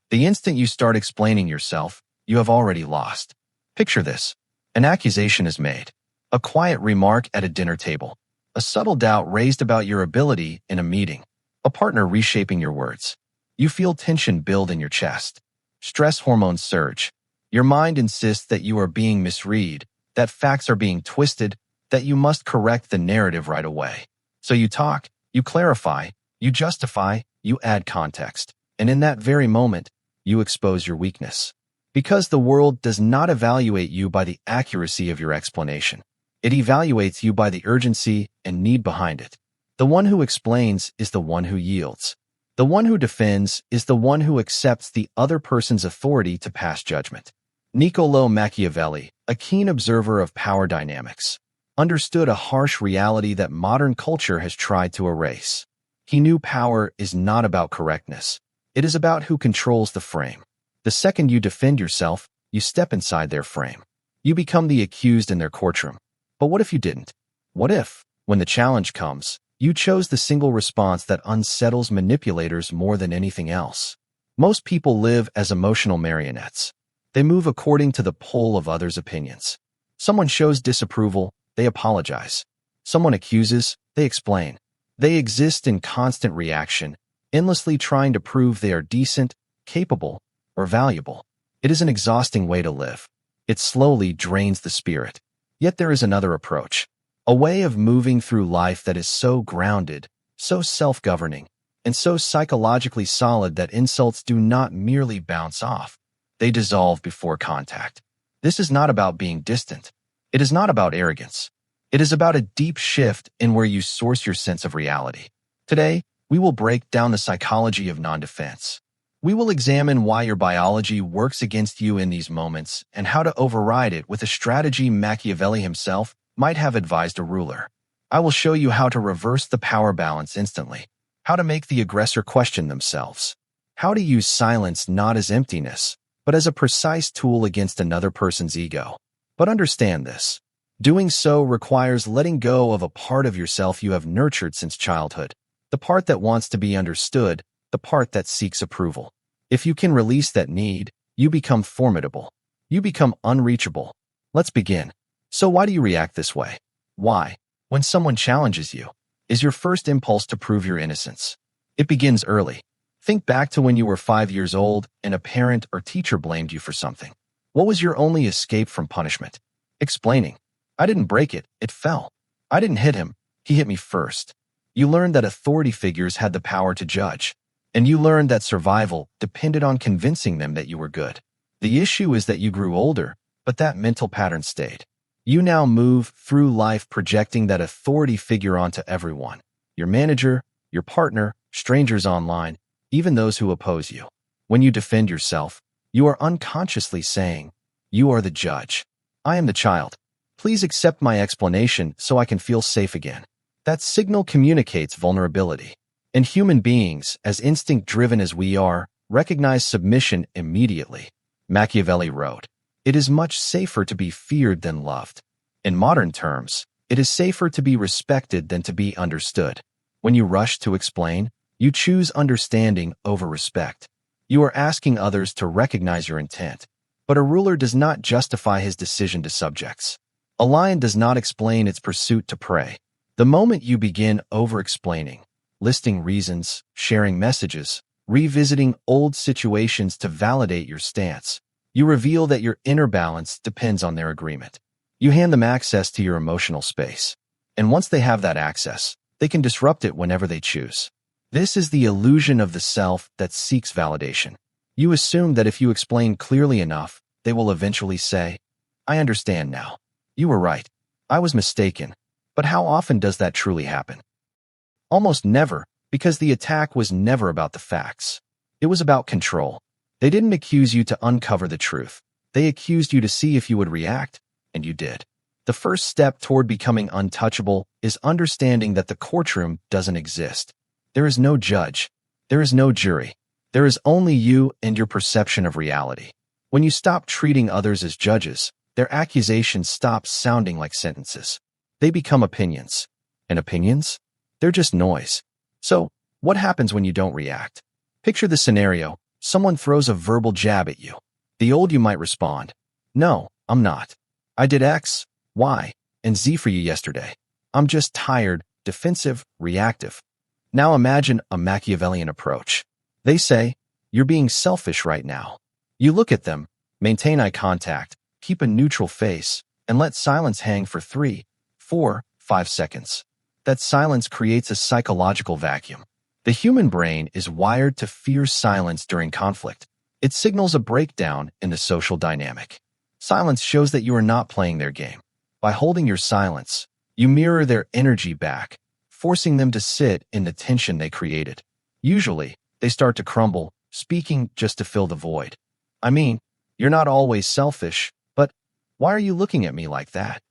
The instant you start explaining yourself, you have already lost. Picture this. An accusation is made. A quiet remark at a dinner table. A subtle doubt raised about your ability in a meeting. A partner reshaping your words. You feel tension build in your chest. Stress hormones surge. Your mind insists that you are being misread, that facts are being twisted, that you must correct the narrative right away. So you talk, you clarify, you justify, you add context. And in that very moment, you expose your weakness. Because the world does not evaluate you by the accuracy of your explanation. It evaluates you by the urgency and need behind it. The one who explains is the one who yields. The one who defends is the one who accepts the other person's authority to pass judgment. Niccolò Machiavelli, a keen observer of power dynamics, understood a harsh reality that modern culture has tried to erase. He knew power is not about correctness. It is about who controls the frame. The second you defend yourself, you step inside their frame. You become the accused in their courtroom. But what if you didn't? What if, when the challenge comes, you chose the single response that unsettles manipulators more than anything else? Most people live as emotional marionettes. They move according to the pull of others' opinions. Someone shows disapproval, they apologize. Someone accuses, they explain. They exist in constant reaction, endlessly trying to prove they are decent, capable, or valuable. It is an exhausting way to live. It slowly drains the spirit. Yet there is another approach. A way of moving through life that is so grounded, so self-governing, and so psychologically solid that insults do not merely bounce off. They dissolve before contact. This is not about being distant. It is not about arrogance. It is about a deep shift in where you source your sense of reality. Today, we will break down the psychology of non-defense. We will examine why your biology works against you in these moments and how to override it with a strategy Machiavelli himself might have advised a ruler. I will show you how to reverse the power balance instantly, how to make the aggressor question themselves, how to use silence not as emptiness, but as a precise tool against another person's ego. But understand this. Doing so requires letting go of a part of yourself you have nurtured since childhood, the part that wants to be understood, the part that seeks approval. If you can release that need, you become formidable. You become unreachable. Let's begin. So why do you react this way? Why, when someone challenges you, is your first impulse to prove your innocence? It begins early. Think back to when you were 5 years old and a parent or teacher blamed you for something. What was your only escape from punishment? Explaining. I didn't break it, it fell. I didn't hit him, he hit me first. You learned that authority figures had the power to judge. And you learned that survival depended on convincing them that you were good. The issue is that you grew older, but that mental pattern stayed. You now move through life projecting that authority figure onto everyone. Your manager, your partner, strangers online, even those who oppose you. When you defend yourself, you are unconsciously saying, "You are the judge. I am the child. Please accept my explanation so I can feel safe again." That signal communicates vulnerability. And human beings, as instinct-driven as we are, recognize submission immediately. Machiavelli wrote, "It is much safer to be feared than loved." In modern terms, it is safer to be respected than to be understood. When you rush to explain, you choose understanding over respect. You are asking others to recognize your intent. But a ruler does not justify his decision to subjects. A lion does not explain its pursuit to prey. The moment you begin over-explaining, listing reasons, sharing messages, revisiting old situations to validate your stance, you reveal that your inner balance depends on their agreement. You hand them access to your emotional space. And once they have that access, they can disrupt it whenever they choose. This is the illusion of the self that seeks validation. You assume that if you explain clearly enough, they will eventually say, "I understand now. You were right. I was mistaken." But how often does that truly happen? Almost never, because the attack was never about the facts. It was about control. They didn't accuse you to uncover the truth. They accused you to see if you would react, and you did. The first step toward becoming untouchable is understanding that the courtroom doesn't exist. There is no judge. There is no jury. There is only you and your perception of reality. When you stop treating others as judges, their accusations stop sounding like sentences. They become opinions. And opinions? They're just noise. So, what happens when you don't react? Picture the scenario. Someone throws a verbal jab at you. The old you might respond, "No, I'm not. I did X, Y, and Z for you yesterday. I'm just tired, defensive, reactive." Now imagine a Machiavellian approach. They say, "You're being selfish right now." You look at them, maintain eye contact, keep a neutral face, and let silence hang for 3, 4, 5 seconds. That silence creates a psychological vacuum. The human brain is wired to fear silence during conflict. It signals a breakdown in the social dynamic. Silence shows that you are not playing their game. By holding your silence, you mirror their energy back, forcing them to sit in the tension they created. Usually, they start to crumble, speaking just to fill the void. "I mean, you're not always selfish, but why are you looking at me like that?"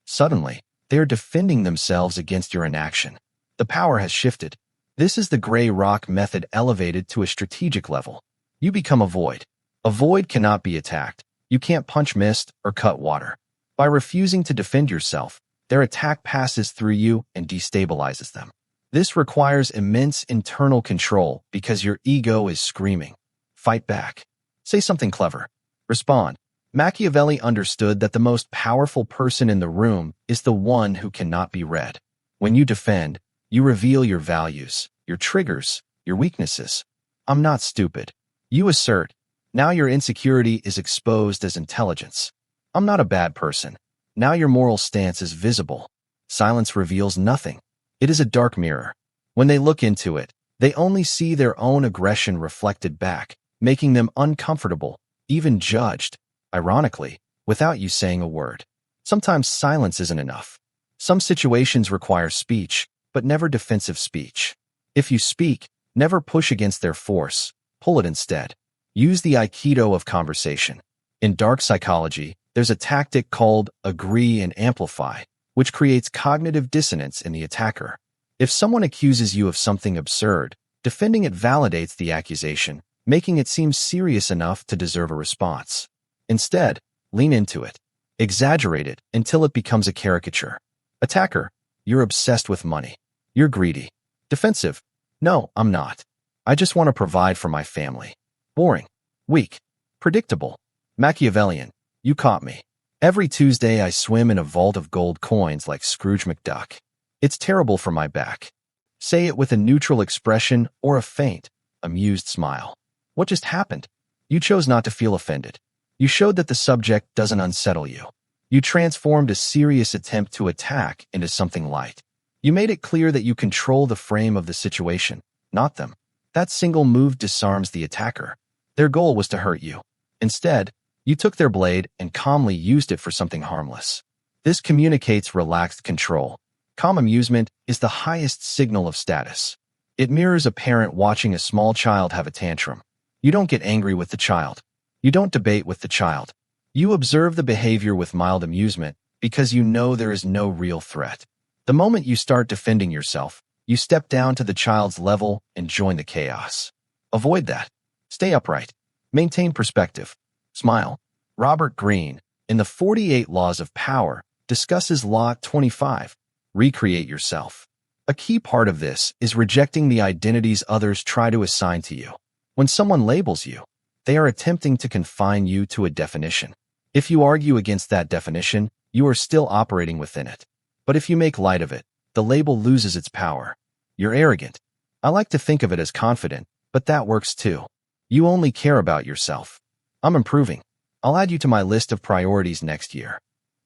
Suddenly, they are defending themselves against your inaction. The power has shifted. This is the gray rock method elevated to a strategic level. You become a void. A void cannot be attacked. You can't punch mist or cut water. By refusing to defend yourself, their attack passes through you and destabilizes them. This requires immense internal control because your ego is screaming. Fight back. Say something clever. Respond. Machiavelli understood that the most powerful person in the room is the one who cannot be read. When you defend, you reveal your values, your triggers, your weaknesses. "I'm not stupid." You assert. Now your insecurity is exposed as intelligence. "I'm not a bad person." Now your moral stance is visible. Silence reveals nothing. It is a dark mirror. When they look into it, they only see their own aggression reflected back, making them uncomfortable, even judged, ironically, without you saying a word. Sometimes silence isn't enough. Some situations require speech, but never defensive speech. If you speak, never push against their force, pull it instead. Use the aikido of conversation. In dark psychology, there's a tactic called agree and amplify, which creates cognitive dissonance in the attacker. If someone accuses you of something absurd, defending it validates the accusation, making it seem serious enough to deserve a response. Instead, lean into it. Exaggerate it until it becomes a caricature. Attacker, you're obsessed with money. You're greedy. Defensive, no, I'm not. I just want to provide for my family. Boring. Weak. Predictable. Machiavellian, you caught me. Every Tuesday I swim in a vault of gold coins like Scrooge McDuck. It's terrible for my back. Say it with a neutral expression or a faint, amused smile. What just happened? You chose not to feel offended. You showed that the subject doesn't unsettle you. You transformed a serious attempt to attack into something light. You made it clear that you control the frame of the situation, not them. That single move disarms the attacker. Their goal was to hurt you. Instead, you took their blade and calmly used it for something harmless. This communicates relaxed control. Calm amusement is the highest signal of status. It mirrors a parent watching a small child have a tantrum. You don't get angry with the child. You don't debate with the child. You observe the behavior with mild amusement because you know there is no real threat. The moment you start defending yourself, you step down to the child's level and join the chaos. Avoid that. Stay upright. Maintain perspective. Smile. Robert Greene, in the 48 Laws of Power, discusses Law 25, recreate yourself. A key part of this is rejecting the identities others try to assign to you. When someone labels you, they are attempting to confine you to a definition. If you argue against that definition, you are still operating within it. But if you make light of it, the label loses its power. You're arrogant. I like to think of it as confident, but that works too. You only care about yourself. I'm improving. I'll add you to my list of priorities next year.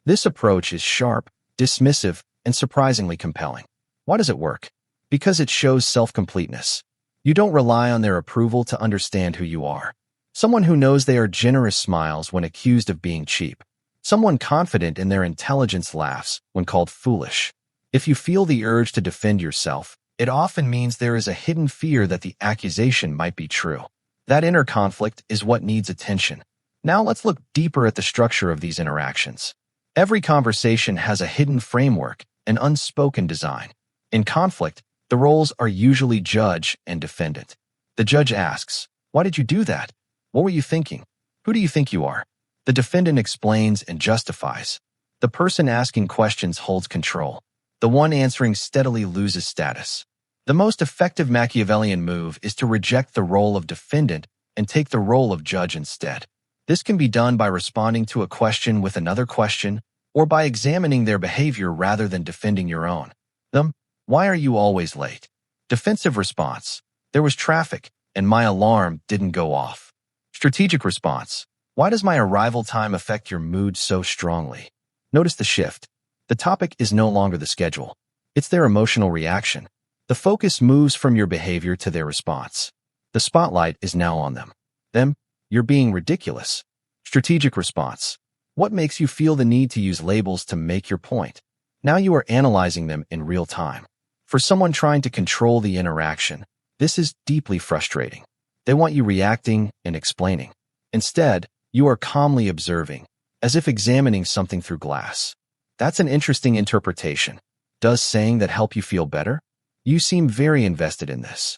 This approach is sharp, dismissive, and surprisingly compelling. Why does it work? Because it shows self-completeness. You don't rely on their approval to understand who you are. Someone who knows they are generous smiles when accused of being cheap. Someone confident in their intelligence laughs when called foolish. If you feel the urge to defend yourself, it often means there is a hidden fear that the accusation might be true. That inner conflict is what needs attention. Now let's look deeper at the structure of these interactions. Every conversation has a hidden framework, an unspoken design. In conflict, the roles are usually judge and defendant. The judge asks, "Why did you do that? What were you thinking? Who do you think you are?" The defendant explains and justifies. The person asking questions holds control. The one answering steadily loses status. The most effective Machiavellian move is to reject the role of defendant and take the role of judge instead. This can be done by responding to a question with another question or by examining their behavior rather than defending your own. Them, why are you always late? Defensive response, there was traffic and my alarm didn't go off. Strategic response, why does my arrival time affect your mood so strongly? Notice the shift. The topic is no longer the schedule. It's their emotional reaction. The focus moves from your behavior to their response. The spotlight is now on them. Them, you're being ridiculous. Strategic response. What makes you feel the need to use labels to make your point? Now you are analyzing them in real time. For someone trying to control the interaction, this is deeply frustrating. They want you reacting and explaining. Instead, you are calmly observing, as if examining something through glass. That's an interesting interpretation. Does saying that help you feel better? You seem very invested in this.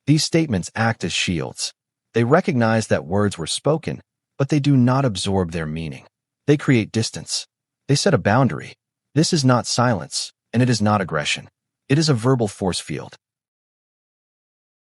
These statements act as shields. They recognize that words were spoken, but they do not absorb their meaning. They create distance. They set a boundary. This is not silence, and it is not aggression. It is a verbal force field.